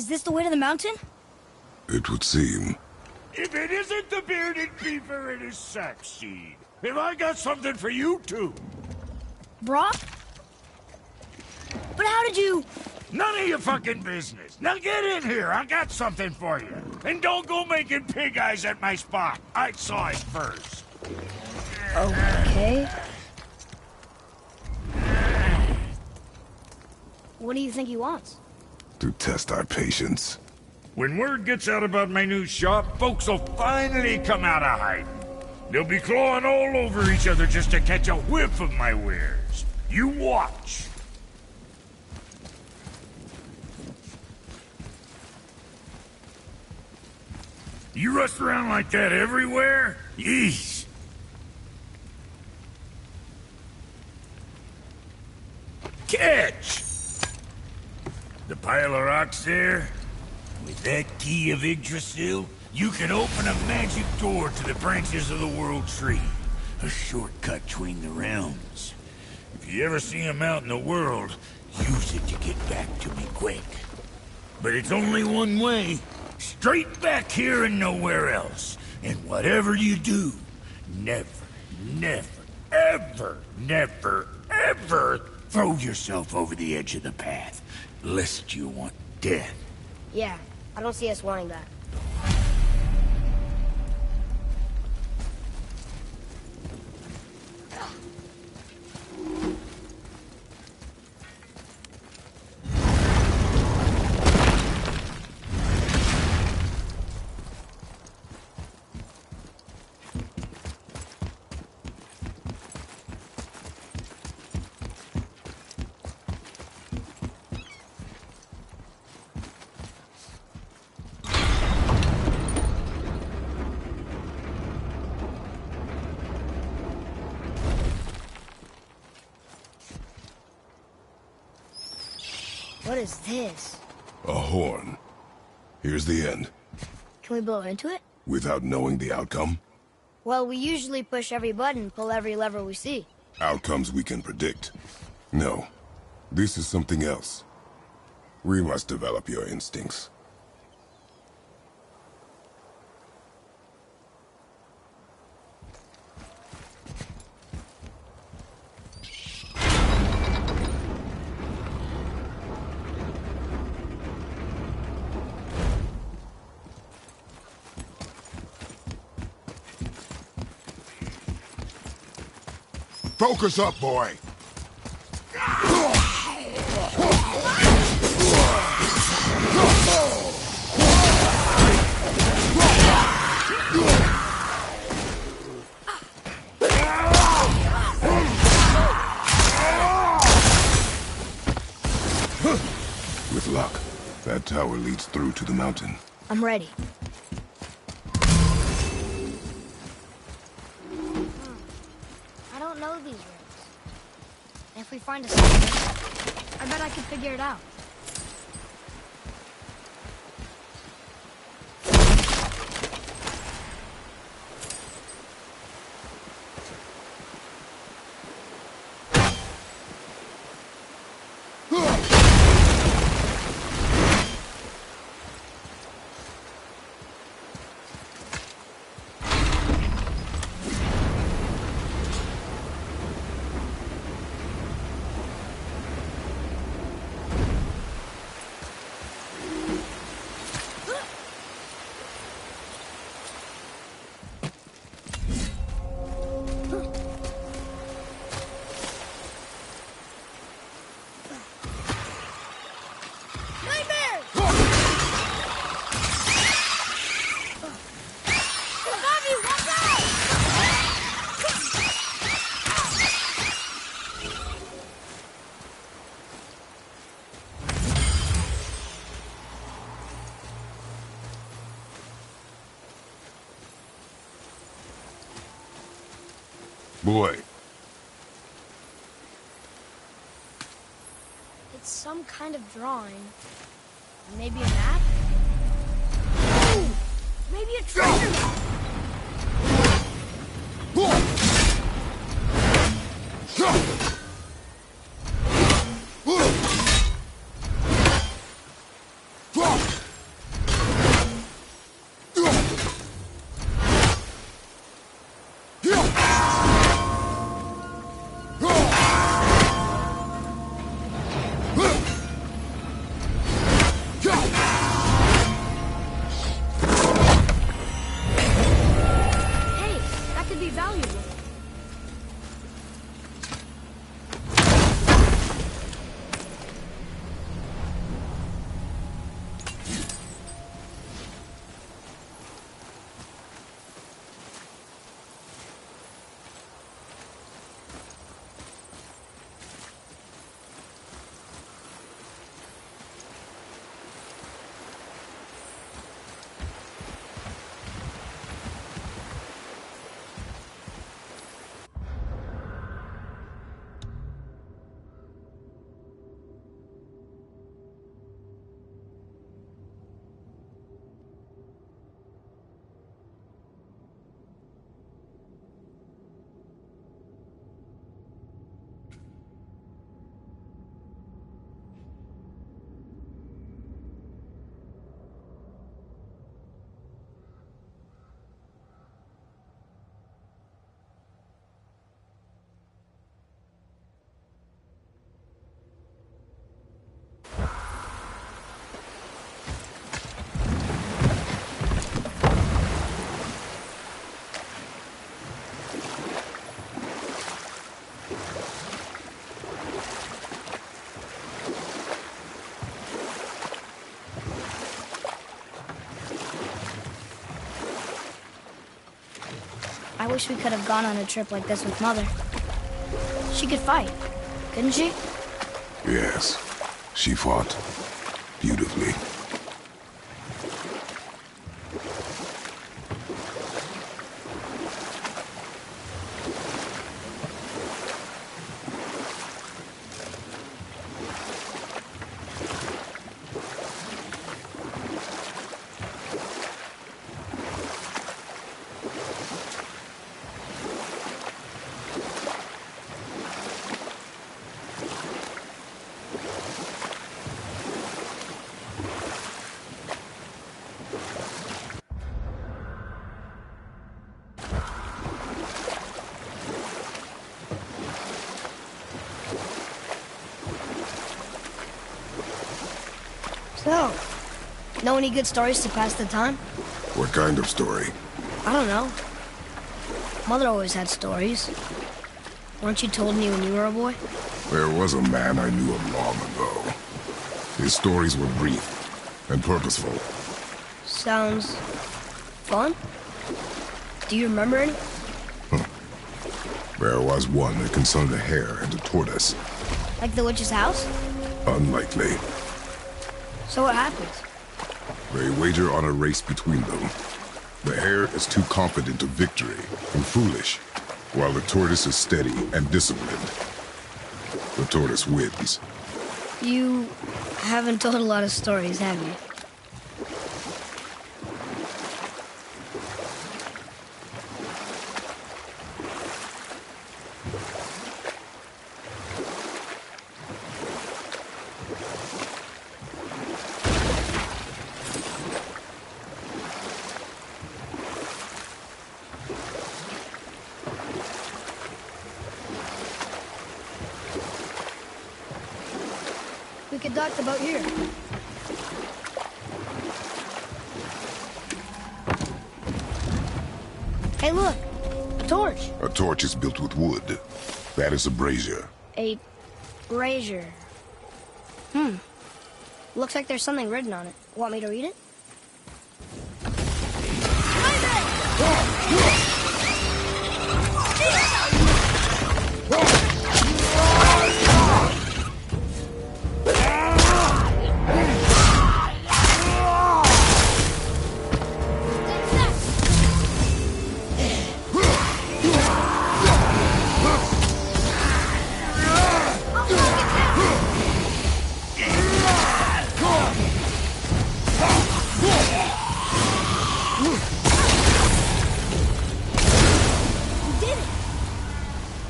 Is this the way to the mountain? It would seem. If it isn't the bearded beaver, it is Sackseed. Have I got something for you too? Brock? But how did you... None of your fucking business. Now get in here. I got something for you. And don't go making pig eyes at my spot. I saw it first. Okay. What do you think he wants? To test our patience. When word gets out about my new shop, folks will finally come out of hiding. They'll be clawing all over each other just to catch a whiff of my wares. You watch. You rush around like that everywhere? Yeesh. Catch! The pile of rocks there? With that key of Yggdrasil, you can open a magic door to the branches of the World Tree. A shortcut between the realms. If you ever see him out in the world, use it to get back to me quick. But it's only one way. Straight back here and nowhere else. And whatever you do, never, ever throw yourself over the edge of the path, lest you want death. Yeah, I don't see us wanting that. What is this? A horn. Here's the end. Can we blow into it? Without knowing the outcome? Well, we usually push every button, pull every lever we see. Outcomes we can predict. No. This is something else. We must develop your instincts. Focus up, boy! With luck, that tower leads through to the mountain. I'm ready. I don't know these rooms. If we find a secret, I bet I can figure it out. Boy. It's some kind of drawing. Maybe a map? Ooh, maybe a treasure map! I wish we could have gone on a trip like this with Mother. She could fight, couldn't she? Yes, she fought beautifully. So, know any good stories to pass the time? What kind of story? I don't know. Mother always had stories. Weren't you told me when you were a boy? There was a man I knew of long ago. His stories were brief and purposeful. Sounds fun. Do you remember any? There was one that concerned a hare and a tortoise. Like the witch's house? Unlikely. So what happens? They wager on a race between them. The hare is too confident of victory and foolish, while the tortoise is steady and disciplined. The tortoise wins. You haven't told a lot of stories, have you? We could dock the boat here. Hey, look! A torch! A torch is built with wood. That is a brazier. A brazier. Looks like there's something written on it. Want me to read it?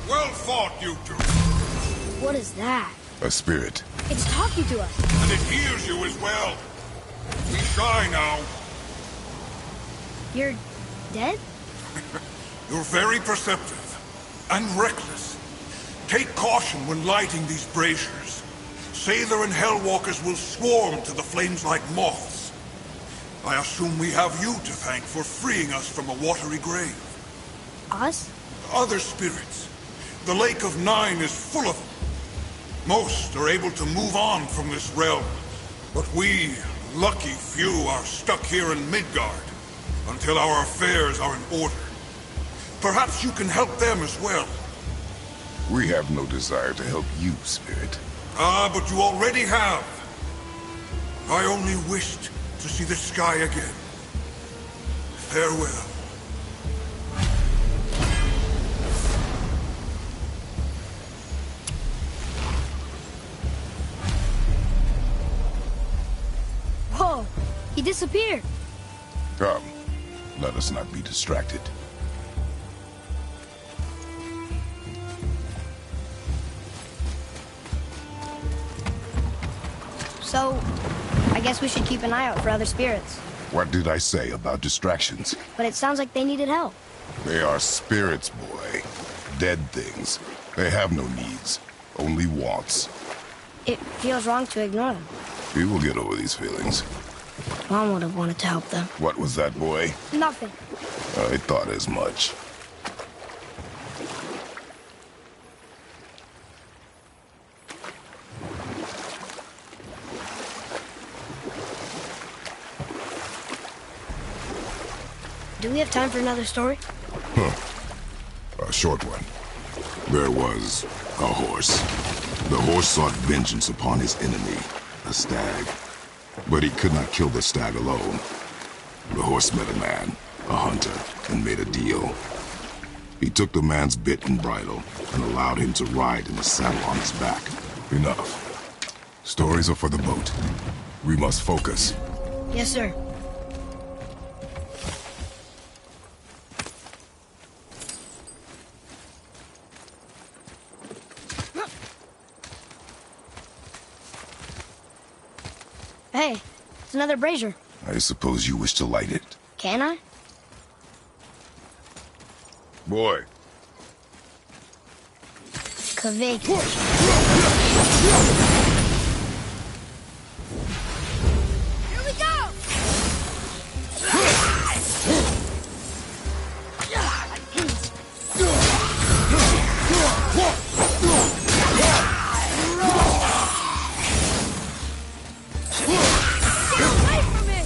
Well fought, you two. What is that? A spirit. It's talking to us. And it hears you as well. We shy now. You're dead? You're very perceptive and reckless. Take caution when lighting these braziers. Sailor and Hellwalkers will swarm to the flames like moths. I assume we have you to thank for freeing us from a watery grave. Us? Other spirits. The Lake of Nine is full of them. Most are able to move on from this realm. But we, lucky few, are stuck here in Midgard until our affairs are in order. Perhaps you can help them as well. We have no desire to help you, spirit. Ah, but you already have. I only wished to see the sky again. Farewell. Whoa! He disappeared. Come, let us not be distracted. So, I guess we should keep an eye out for other spirits. What did I say about distractions? But it sounds like they needed help. They are spirits, boy. Dead things. They have no needs, only wants. It feels wrong to ignore them. We will get over these feelings. Mom would have wanted to help them. What was that, boy? Nothing. I thought as much. Do we have time for another story? A short one. There was a horse. The horse sought vengeance upon his enemy, a stag. But he could not kill the stag alone. The horse met a man, a hunter, and made a deal. He took the man's bit and bridle, and allowed him to ride in the saddle on his back. Enough. Stories are for the boat. We must focus. Yes, sir. Hey, it's another brazier. I suppose you wish to light it. Can I? Boy. Kavik. Here we go! Get away from it!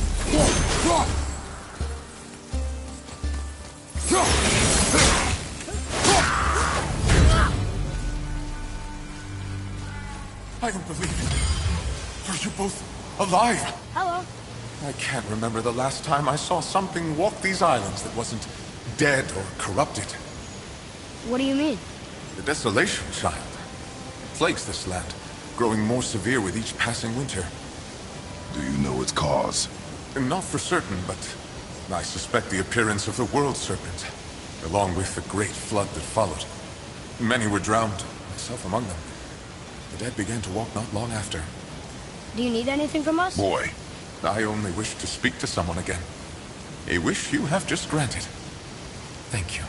I don't believe it. Are you both alive? Hello. I can't remember the last time I saw something walk these islands that wasn't dead or corrupted. What do you mean? The desolation, child. Plagues this land, growing more severe with each passing winter. Do you know its cause? Not for certain, but I suspect the appearance of the World Serpent, along with the great flood that followed. Many were drowned, myself among them. The dead began to walk not long after. Do you need anything from us? Boy. I only wish to speak to someone again. A wish you have just granted. Thank you.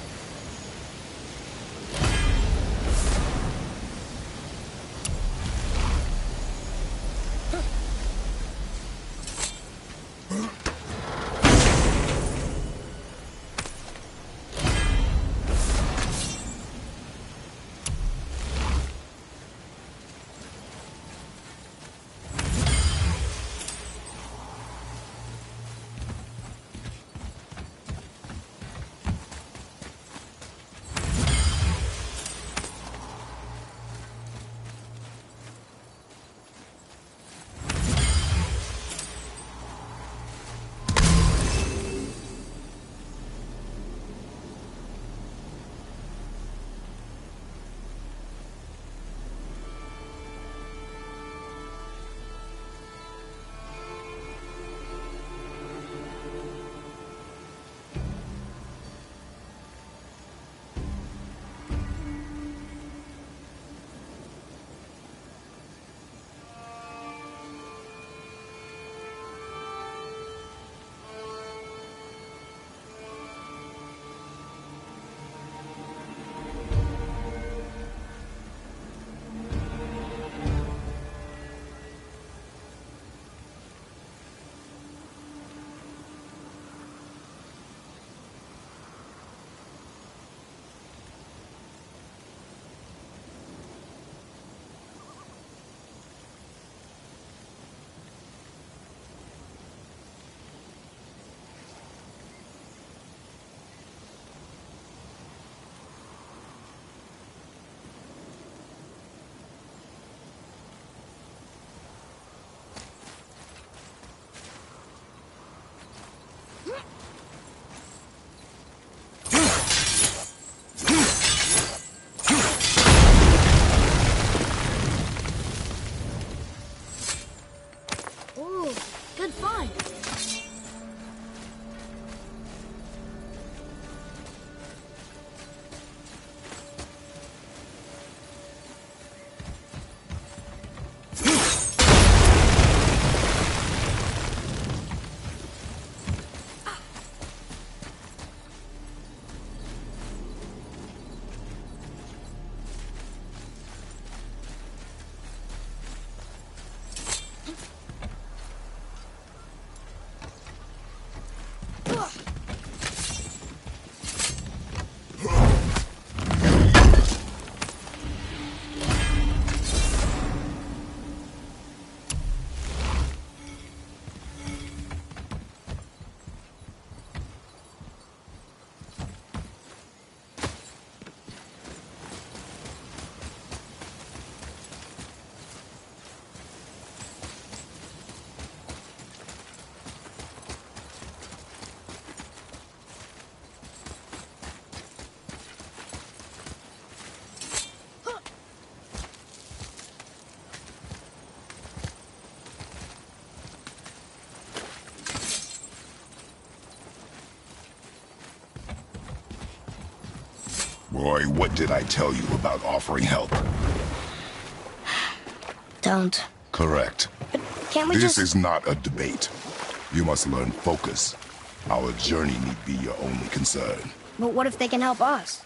Boy, what did I tell you about offering help? Don't. Correct. But can't we This just... is not a debate. You must learn focus. Our journey need be your only concern. But what if they can help us?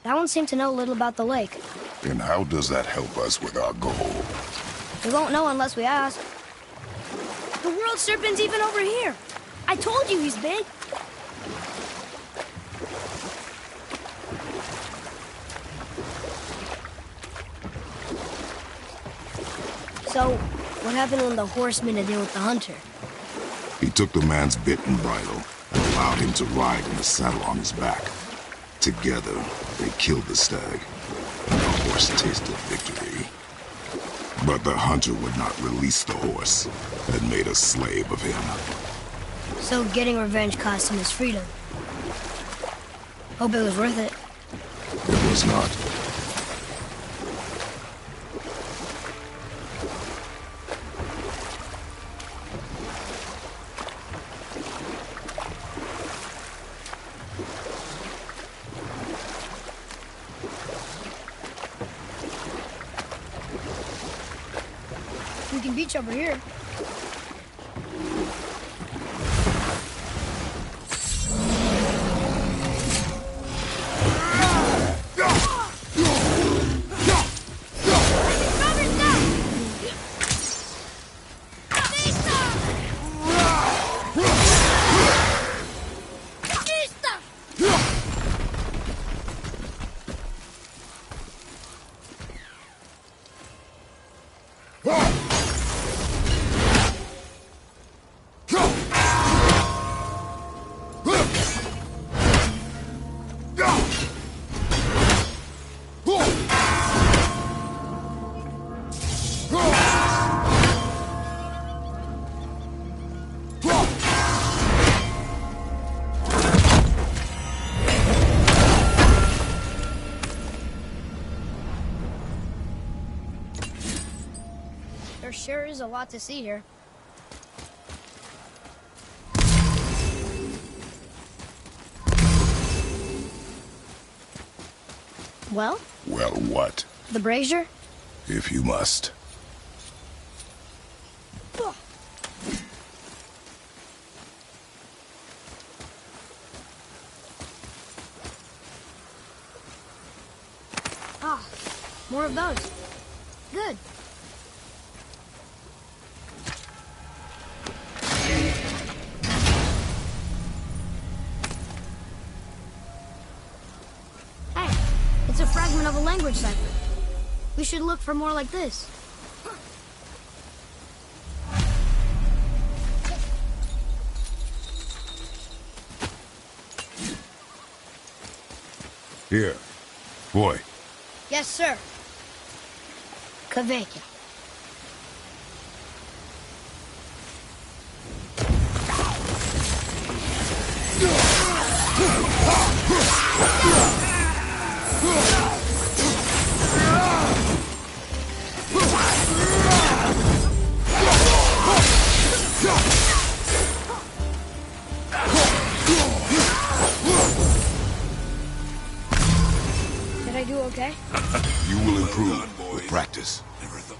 That one seemed to know a little about the lake. And how does that help us with our goal? We won't know unless we ask. The world serpent's even over here. I told you he's big. So, what happened when the horseman had deal with the hunter? He took the man's bit and bridle and allowed him to ride in the saddle on his back. Together, they killed the stag, and the horse tasted victory. But the hunter would not release the horse and made a slave of him. So getting revenge cost him his freedom. Hope it was worth it. It was not. We can beach over here. There sure is a lot to see here. Well? Well, what? The brazier? If you must. Ah, more of those. Good. Hey, it's a fragment of a language cipher. We should look for more like this. Here. Boy. Yes, sir. Kaveka. Did I do okay? You will improve with practice. Never thought.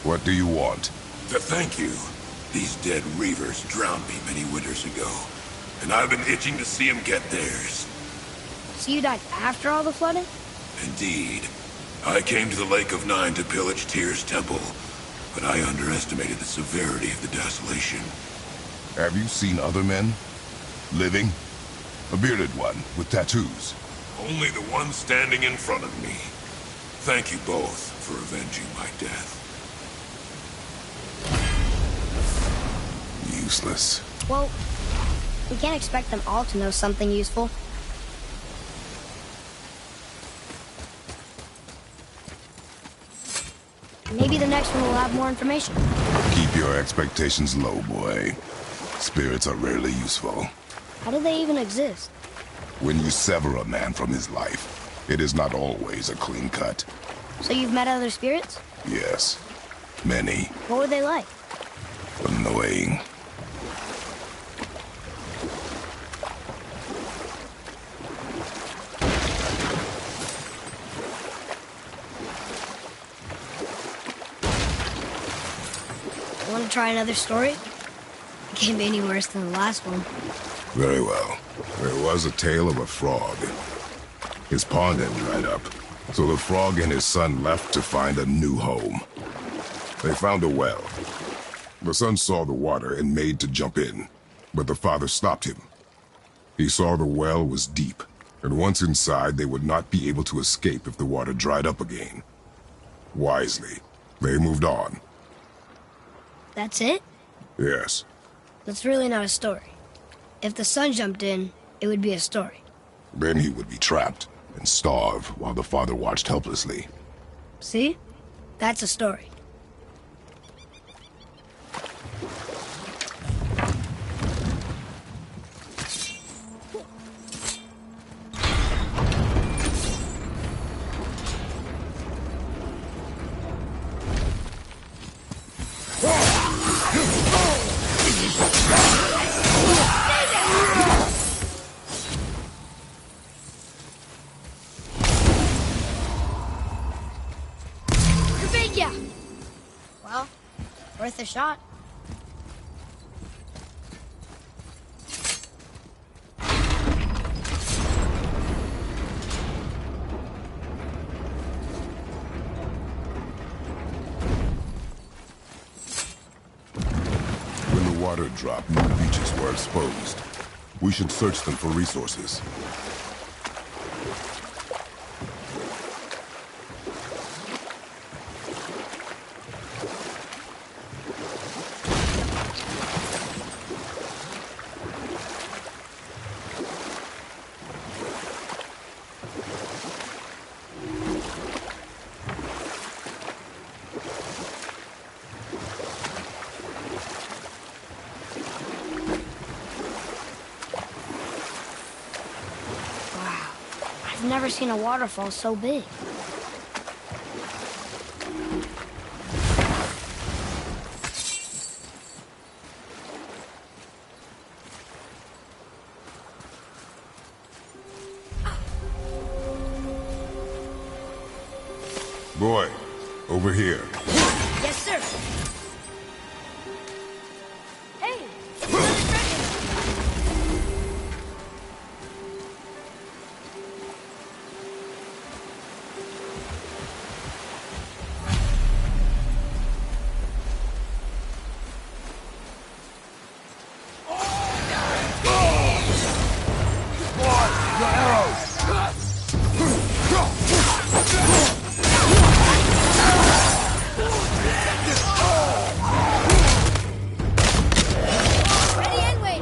What do you want? To thank you. These dead reavers drowned me many winters ago, and I've been itching to see them get theirs. So you died after all the flooding? Indeed. I came to the Lake of Nine to pillage Tyr's temple, but I underestimated the severity of the desolation. Have you seen other men? Living? A bearded one with tattoos. Only the one standing in front of me. Thank you both for avenging my death. Useless. Well, we can't expect them all to know something useful. Maybe the next one will have more information. Keep your expectations low, boy. Spirits are rarely useful. How do they even exist? When you sever a man from his life, it is not always a clean cut. So you've met other spirits? Yes. Many. What were they like? Annoying. Want to try another story? It can't be any worse than the last one. Very well. There was a tale of a frog. His pond had dried up, so the frog and his son left to find a new home. They found a well. The son saw the water and made to jump in, but the father stopped him. He saw the well was deep, and once inside they would not be able to escape if the water dried up again. Wisely, they moved on. That's it? Yes. That's really not a story. If the son jumped in, it would be a story. Then he would be trapped and starve while the father watched helplessly. See? That's a story. Well, worth a shot. When the water dropped, new beaches were exposed. We should search them for resources. I've never seen a waterfall so big. Boy, over here. Yes, sir. Hey, it's another treasure. Ready and wait.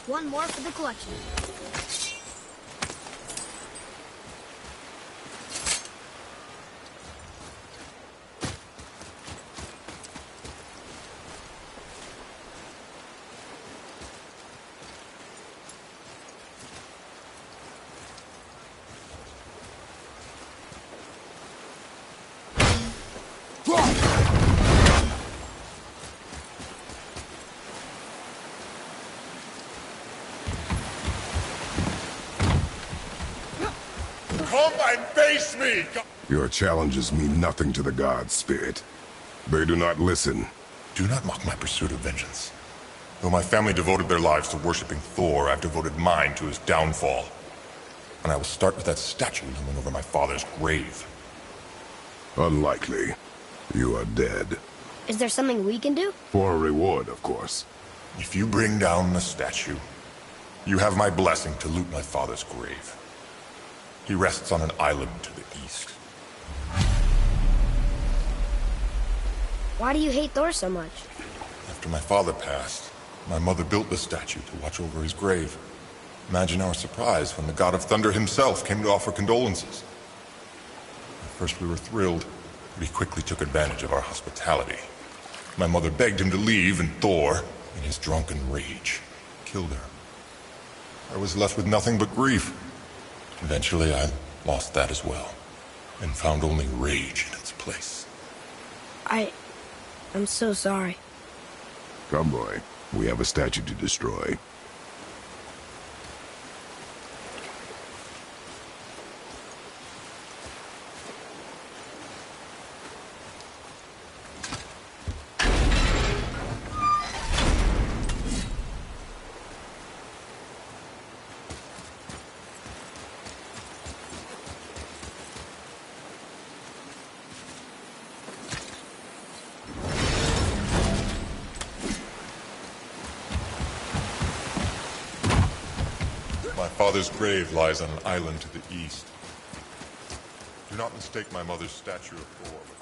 One more for the collection. Come and face me! Your challenges mean nothing to the gods, Spirit. They do not listen. Do not mock my pursuit of vengeance. Though my family devoted their lives to worshipping Thor, I've devoted mine to his downfall. And I will start with that statue looming over my father's grave. Unlikely. You are dead. Is there something we can do? For a reward, of course. If you bring down the statue, you have my blessing to loot my father's grave. He rests on an island to the east. Why do you hate Thor so much? After my father passed, my mother built the statue to watch over his grave. Imagine our surprise when the god of thunder himself came to offer condolences. At first we were thrilled, but he quickly took advantage of our hospitality. My mother begged him to leave, and Thor, in his drunken rage, killed her. I was left with nothing but grief. Eventually I lost that as well, and found only rage in its place. I'm so sorry. Come, boy. We have a statue to destroy. My father's grave lies on an island to the east. Do not mistake my mother's statue of Thor with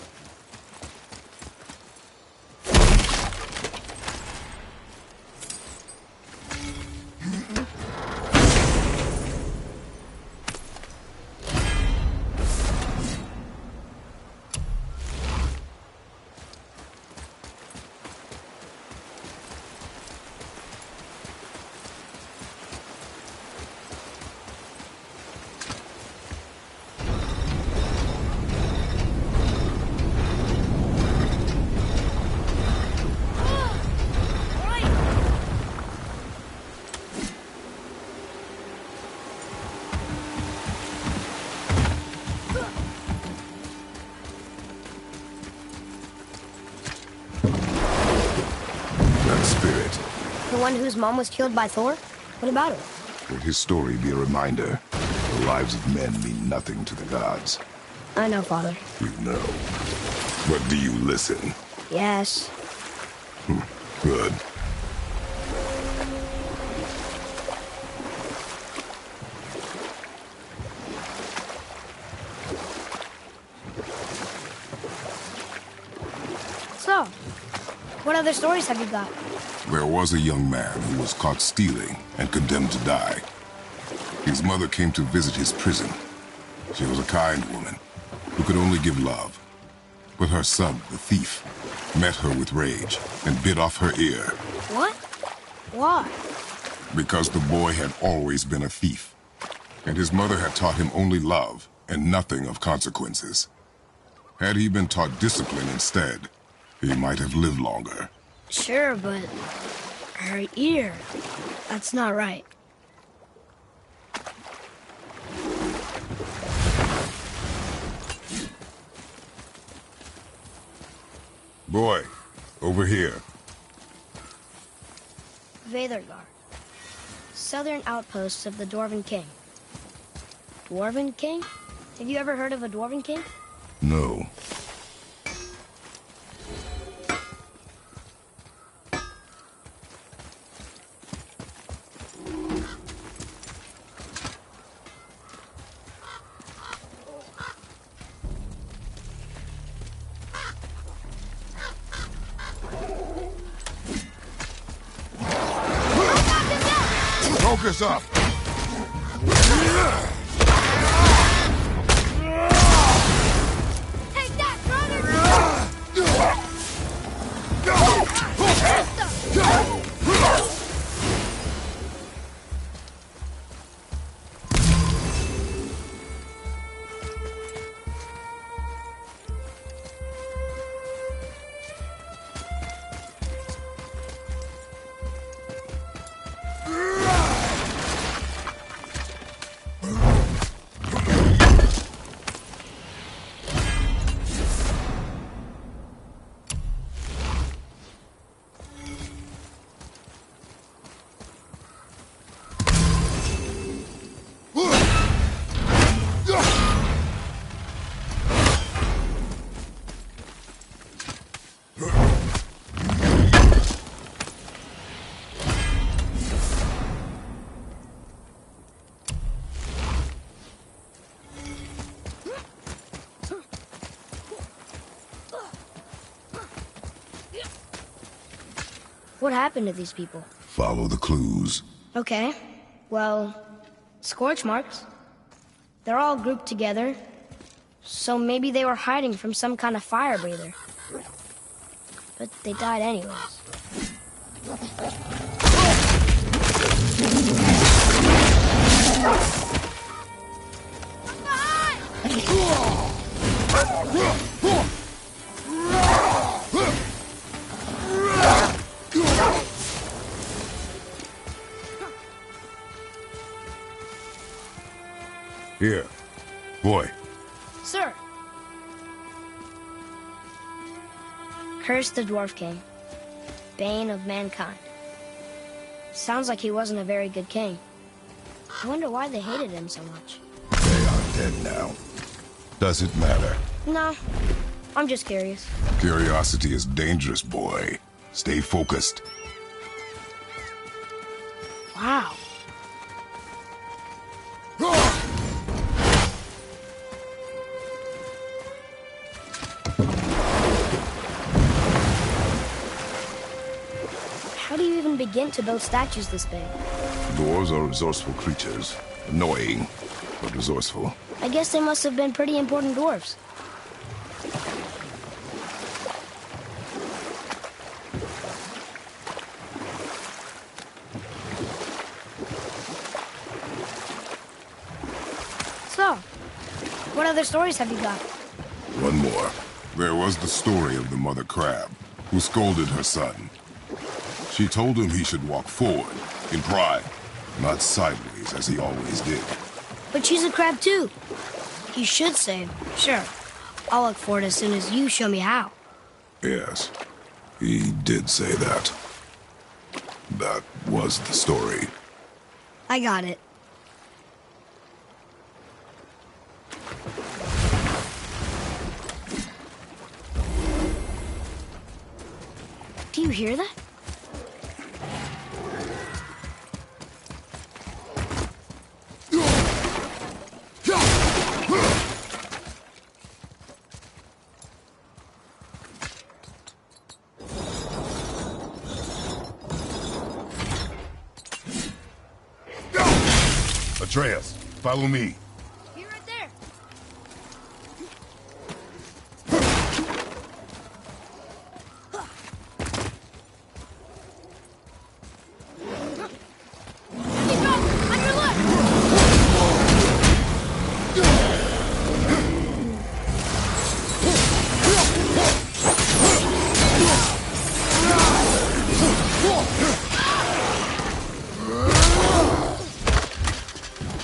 That spirit. The one whose mom was killed by Thor? What about her? Let his story be a reminder. The lives of men mean nothing to the gods. I know, Father. You know. But do you listen? Yes. Good. So, what other stories have you got? There was a young man who was caught stealing and condemned to die. His mother came to visit his prison. She was a kind woman who could only give love. But her son, the thief, met her with rage and bit off her ear. What? Why? Because the boy had always been a thief, and his mother had taught him only love and nothing of consequences. Had he been taught discipline instead, he might have lived longer. Sure, but her ear, that's not right. Boy, over here. Veðurgard, southern outposts of the Dwarven King. Dwarven King? Have you ever heard of a Dwarven King? No. Focus up! Take that, brother! What happened to these people? Follow the clues. Okay. Well, scorch marks. They're all grouped together. So maybe they were hiding from some kind of fire breather. But they died anyways. Here. Boy. Sir! Curse the Dwarf King. Bane of mankind. Sounds like he wasn't a very good king. I wonder why they hated him so much. They are dead now. Does it matter? No, I'm just curious. Curiosity is dangerous, boy. Stay focused. Wow. How do you even begin to build statues this big? Dwarves are resourceful creatures. Annoying, but resourceful. I guess they must have been pretty important dwarves. So, what other stories have you got? One more. There was the story of the mother crab, who scolded her son. She told him he should walk forward, in pride, not sideways as he always did. But she's a crab too. You should say, sure. I'll look for it as soon as you show me how. Yes, he did say that. That was the story. I got it. Do you hear that? Atreus, follow me. Be right there. Keep going! On your left!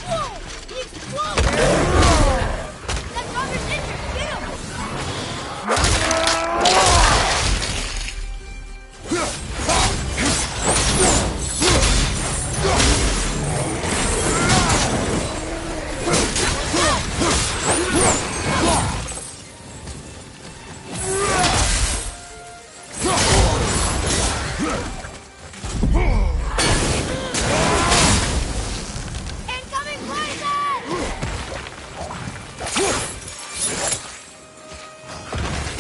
Whoa! He exploded! That dogger's injured! Get him! Incoming poison!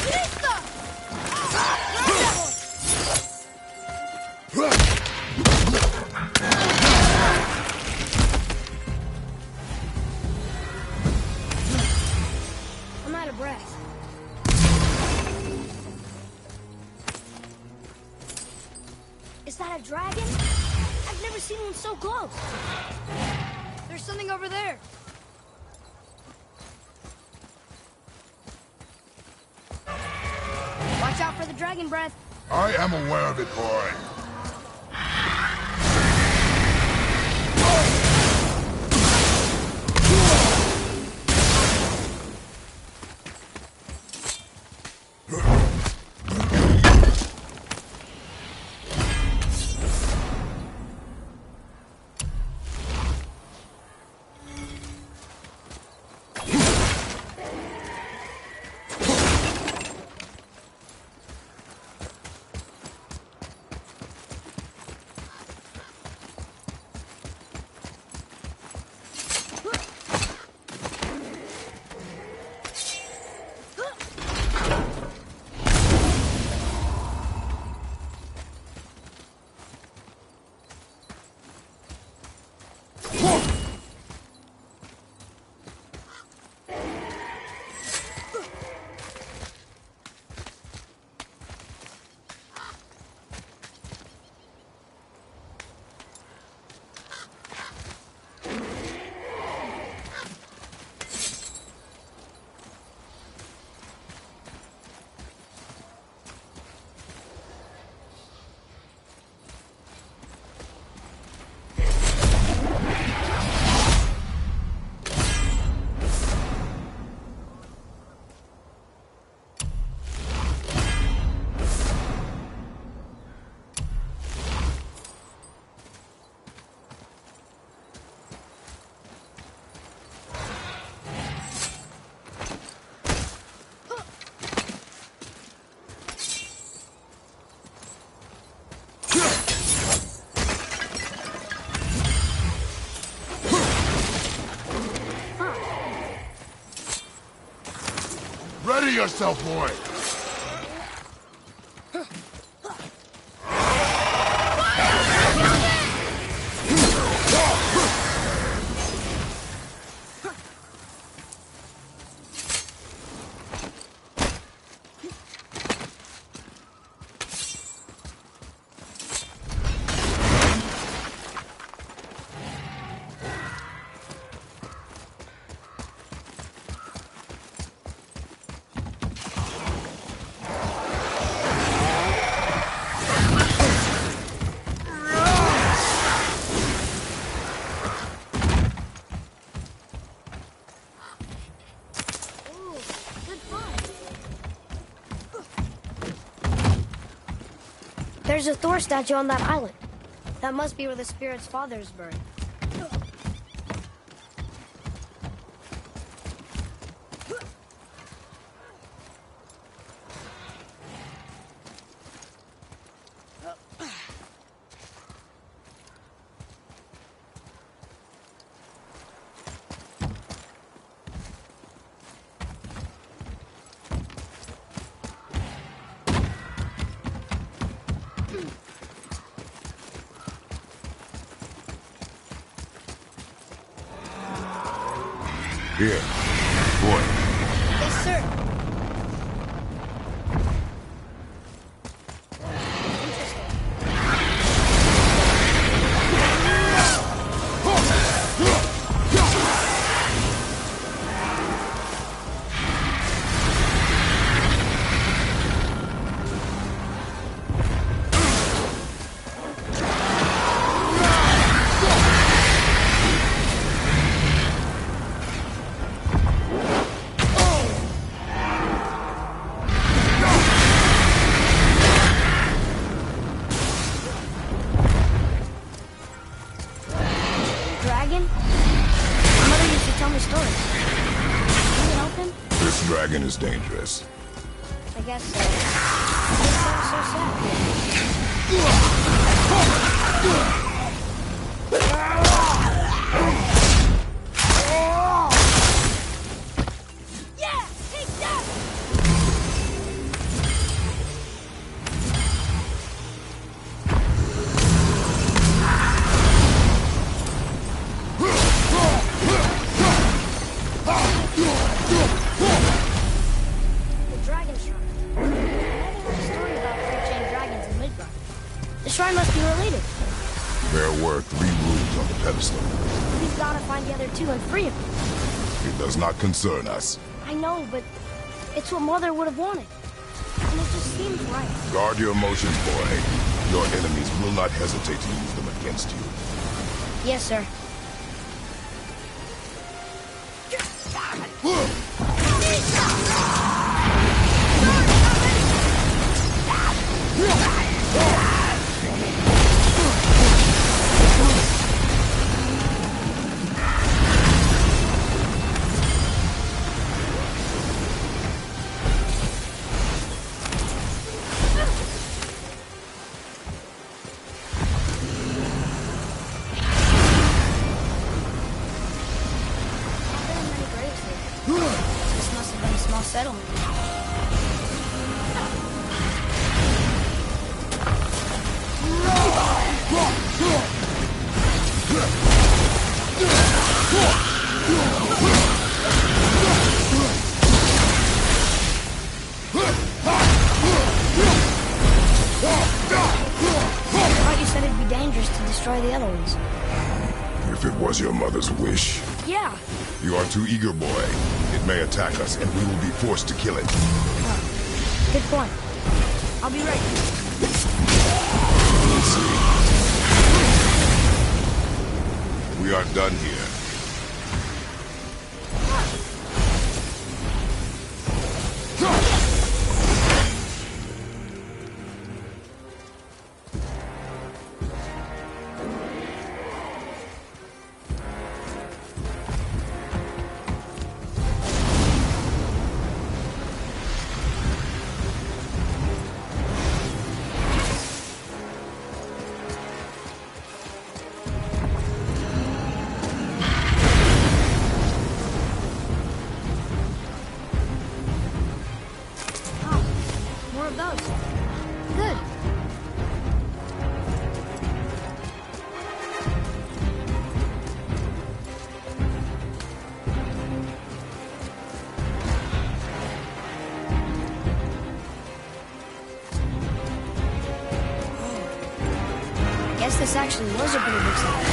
Listo! I'm out of breath. Is that a dragon? I've never seen one so close. There's something over there. Watch out for the dragon breath. I am aware of it, boy. yourself, boy! There's a Thor statue on that island. That must be where the spirit's father is buried. Here, boy. Yes, sir. Dragon? My mother used to tell me stories. Can you help him? This dragon is dangerous. I guess so. It sounds so sad. Yeah! Take that! The Dragon Shrine. I heard a story about three-chained dragons in Midgard. The shrine must be related. There were 3 rooms on the pedestal. We've got to find the other 2 and free them. It does not concern us. I know, but it's what Mother would have wanted. And it just seems right. Guard your emotions, boy. Your enemies will not hesitate to use them against you. Yes, sir. This must have been a small settlement. I thought you said it'd be dangerous to destroy the other ones. If it was your mother's wish. Yeah. You are too eager, boy. It may attack us, and we will be forced to kill it. Good point. I'll be ready. We'll see. We are done here. of those. Good. I guess this actually was a pretty big size.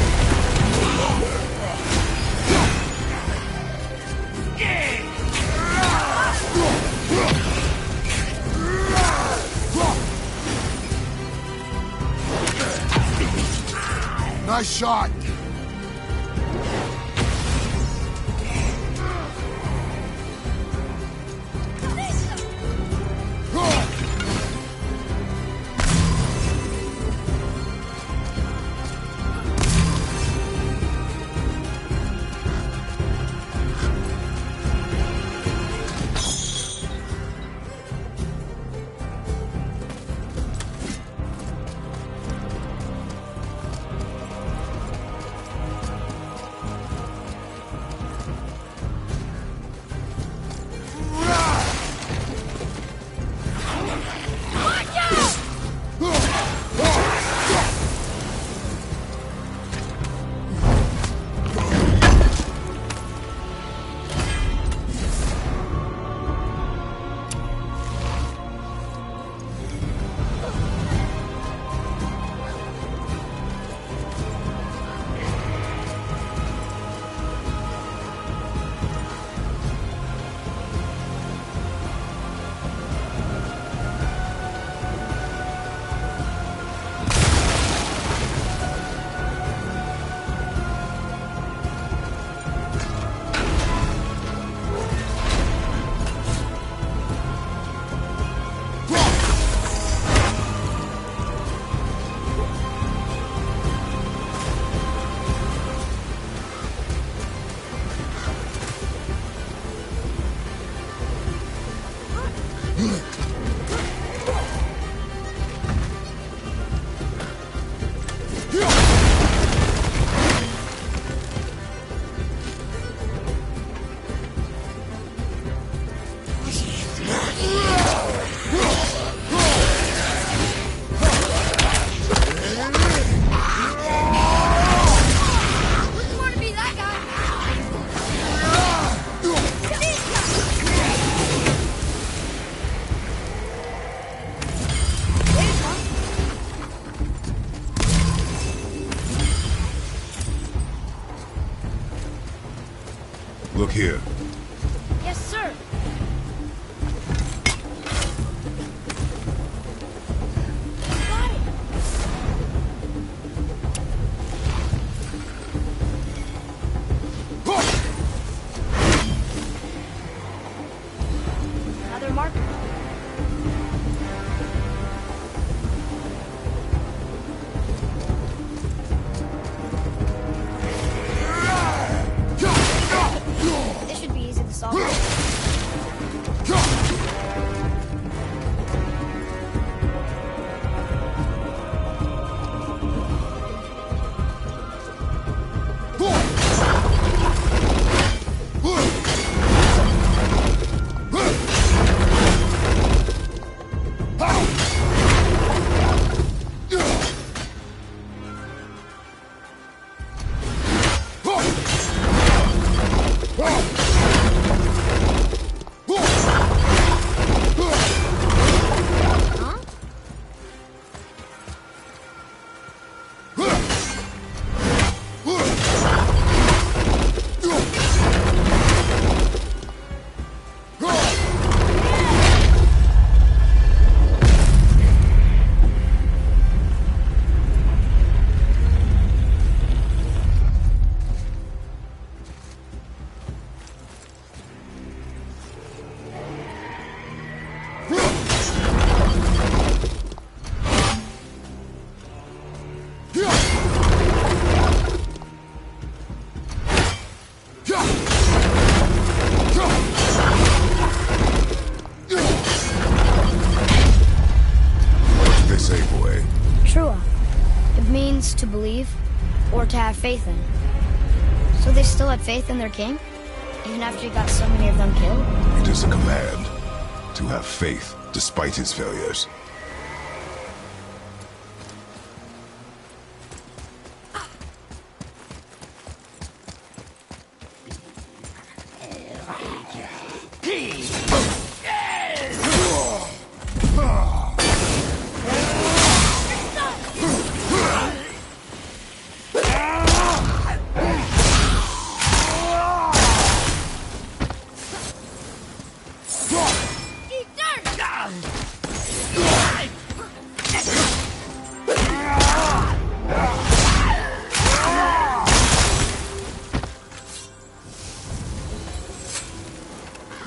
Nice shot. Look here. Yes, sir. Got it. Another marker. This should be easy to solve. Trua. It means to believe, or to have faith in. So they still had faith in their king? Even after he got so many of them killed? It is a command. to have faith despite his failures.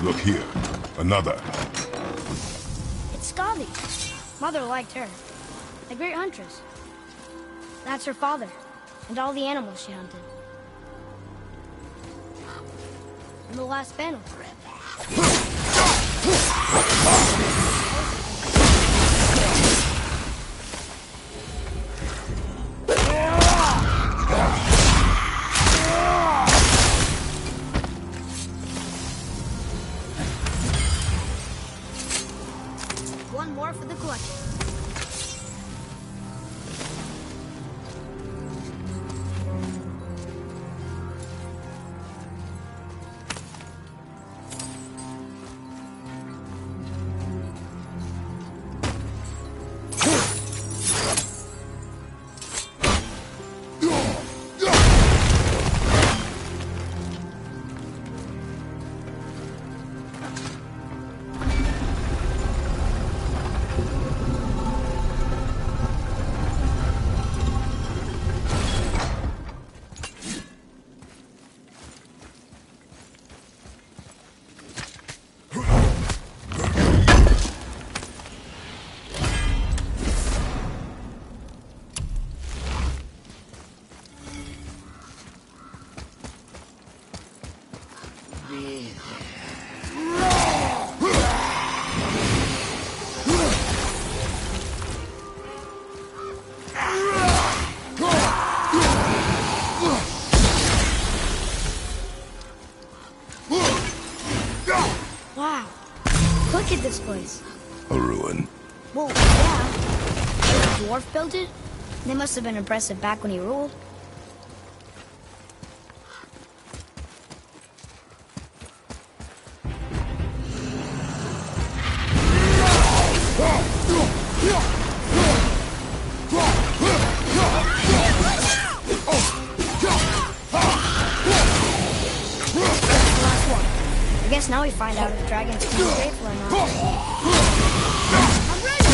Look here, another. It's Skadi. Mother liked her. A great huntress. That's her father, and all the animals she hunted. In the last battle. One more for the collection. Wow. Look at this place. A ruin. Well, yeah. If a dwarf built it, they must have been impressive back when he ruled. Last one. I guess now we find out if dragons can be grateful or not. I'm ready!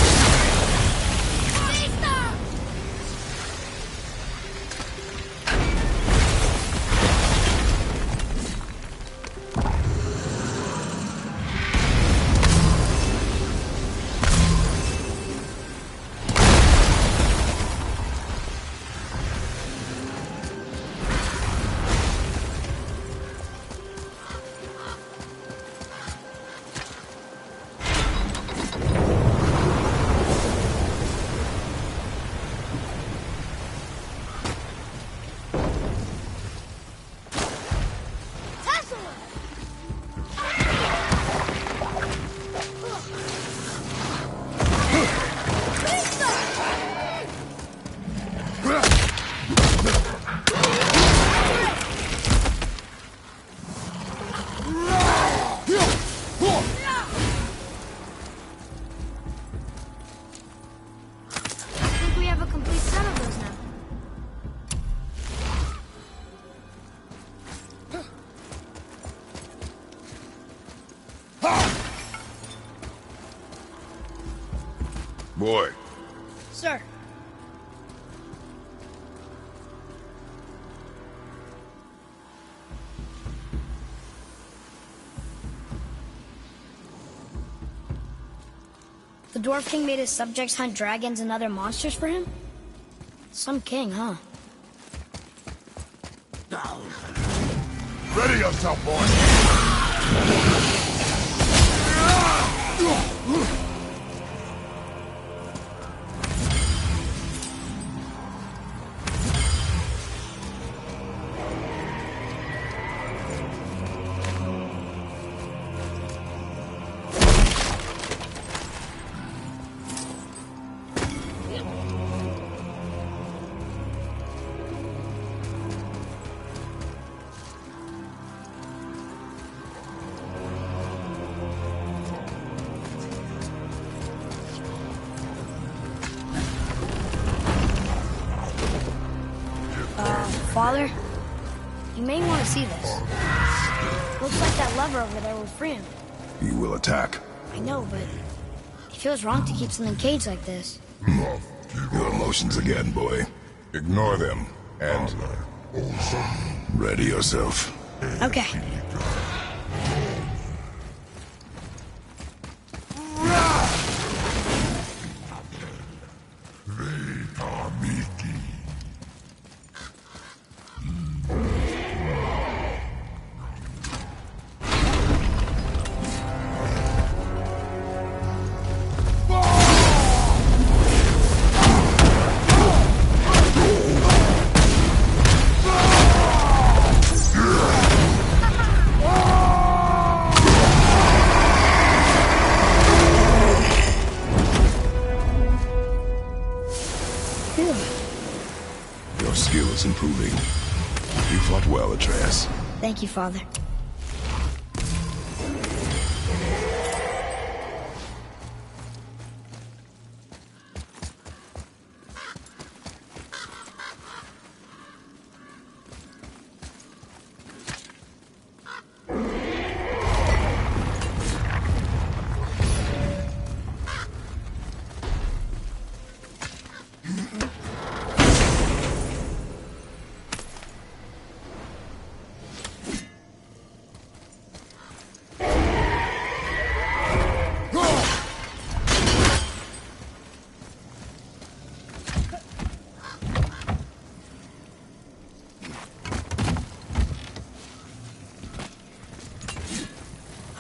I think we have a complete set of those now. Boy, Sir. The Dwarf King made his subjects hunt dragons and other monsters for him? Some king, huh? Ready yourself, boy. Father, you may want to see this. Looks like that lever over there will free him. He will attack. I know, but it feels wrong to keep something caged like this. Your emotions again, boy. Ignore them, and ready yourself. Okay. Your skill is improving. You fought well, Atreus. Thank you, Father.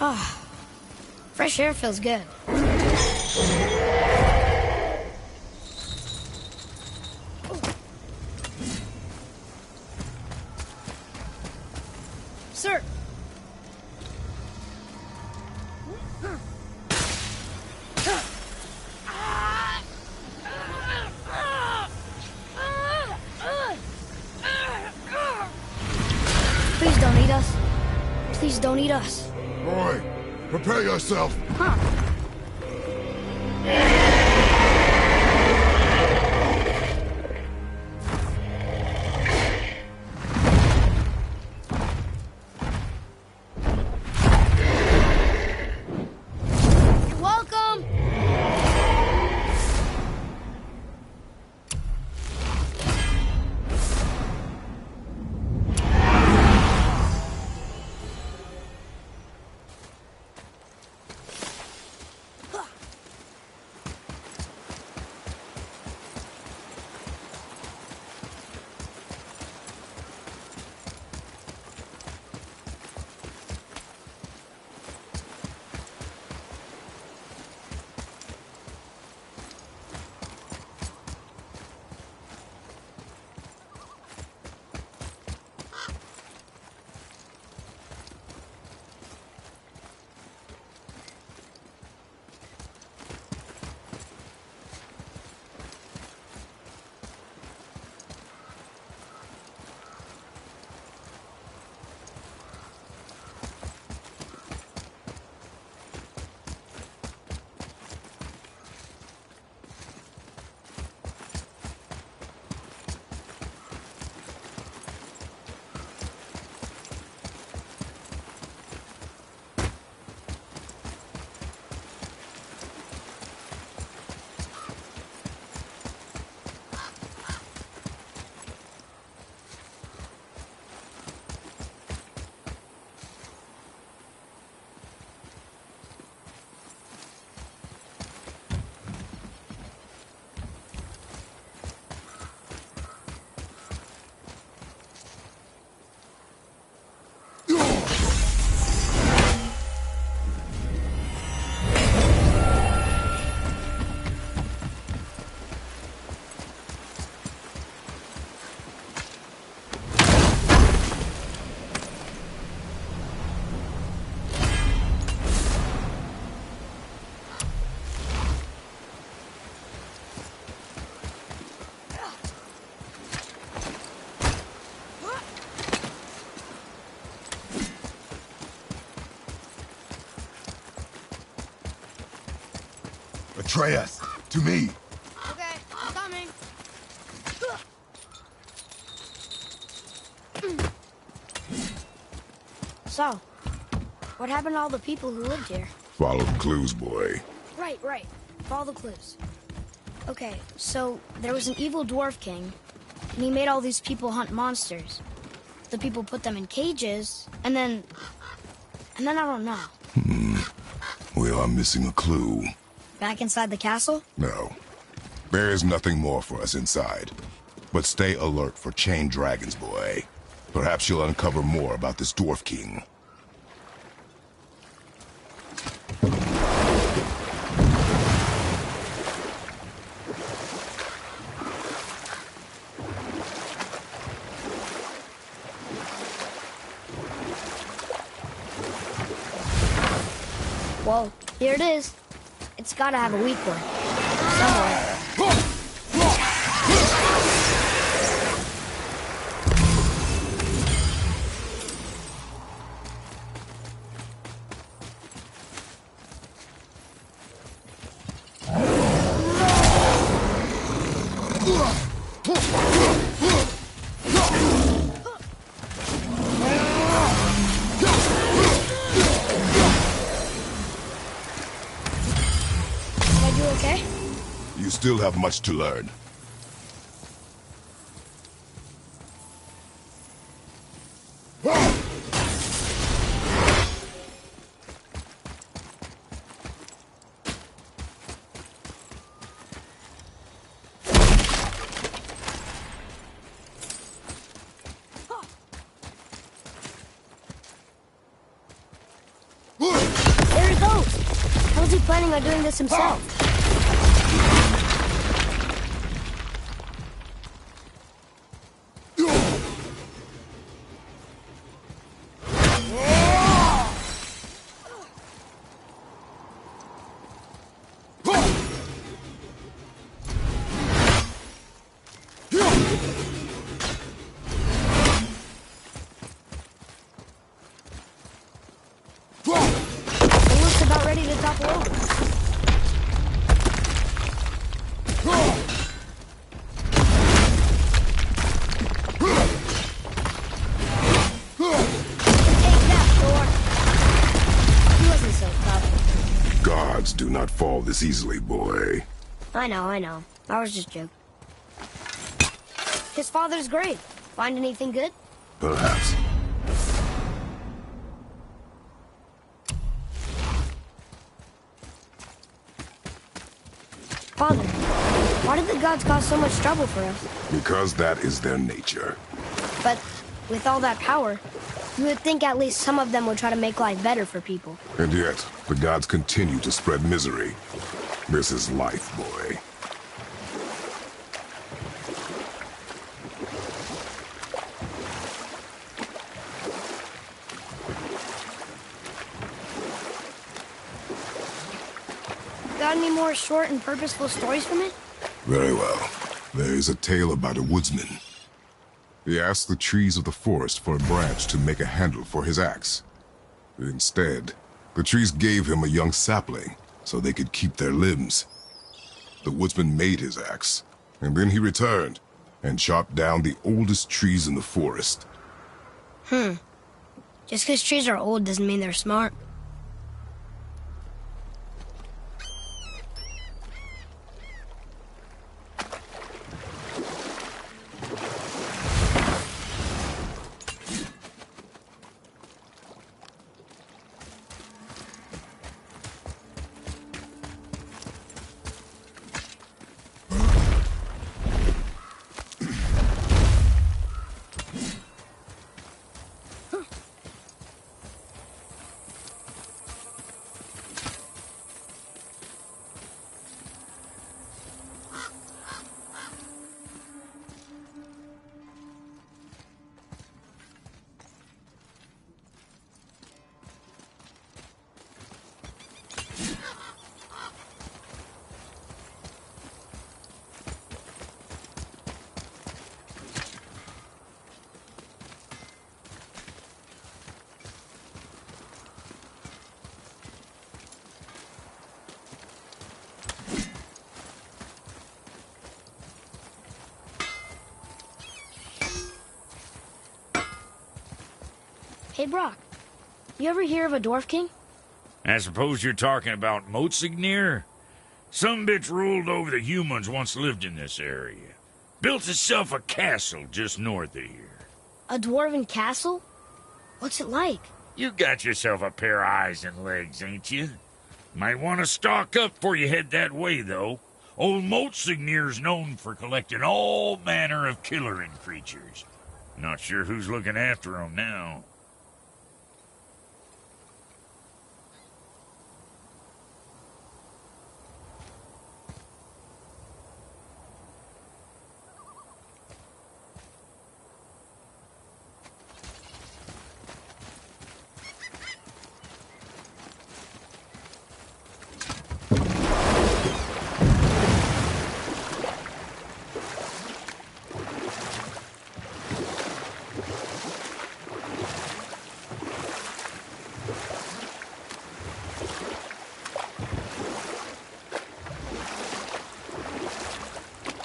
Ah, fresh air feels good. Sir. Please don't eat us. Please don't eat us. Boy, prepare yourself. Huh. You're welcome. Atreus, to me. Okay, I'm coming. So, what happened to all the people who lived here? Follow the clues, boy. Right. Follow the clues. Okay, so there was an evil dwarf king, and he made all these people hunt monsters. The people put them in cages, and then I don't know. We are missing a clue. Back inside the castle? No. There is nothing more for us inside. But stay alert for chained dragons, boy. Perhaps you'll uncover more about this dwarf king. Well, here it is. It's gotta have a weak one. Somewhere. Did I do okay? You still have much to learn. There he goes! How's he planning on doing this himself? It looks about ready to topple over. Take that, Thor. He wasn't so tough. Gods do not fall this easily, boy. I know. I was just joking. His father's great. Find anything good? Perhaps. Father, why did the gods cause so much trouble for us? Because that is their nature. But with all that power, you would think at least some of them would try to make life better for people. And yet, the gods continue to spread misery. This is life, boy. Got any more short and purposeful stories from it? Very well. There is a tale about a woodsman. He asked the trees of the forest for a branch to make a handle for his axe. Instead, the trees gave him a young sapling so they could keep their limbs. The woodsman made his axe, and then he returned and chopped down the oldest trees in the forest. Just because trees are old doesn't mean they're smart. Hey, Brock. You ever hear of a Dwarf King? I suppose you're talking about Motsignir? Some bitch ruled over the humans once lived in this area. Built itself a castle just north of here. A dwarven castle? What's it like? You got yourself a pair of eyes and legs, ain't you? Might want to stock up before you head that way, though. Old Motsignir's known for collecting all manner of killerin creatures. Not sure who's looking after 'em now.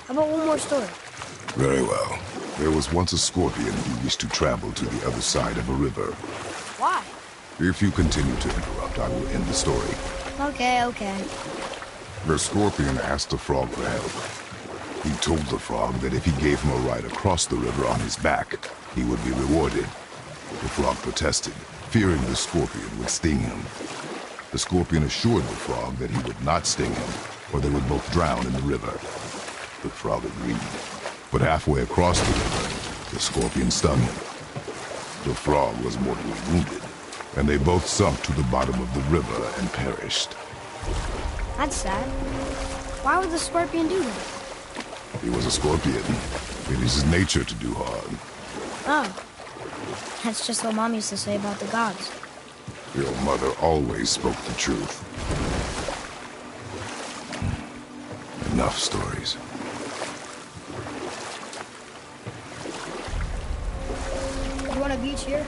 How about one more story? Very well. There was once a scorpion who wished to travel to the other side of a river. Why? If you continue to interrupt, I will end the story. Okay. The scorpion asked the frog for help. He told the frog that if he gave him a ride across the river on his back, he would be rewarded. The frog protested, fearing the scorpion would sting him. The scorpion assured the frog that he would not sting him, or they would both drown in the river. The frog agreed, but halfway across the river, the scorpion stung him. The frog was mortally wounded, and they both sunk to the bottom of the river and perished. That's sad. Why would the scorpion do that? He was a scorpion. It is his nature to do harm. Oh. That's just what Mom used to say about the gods. Your mother always spoke the truth. Enough stories. You want a beach here?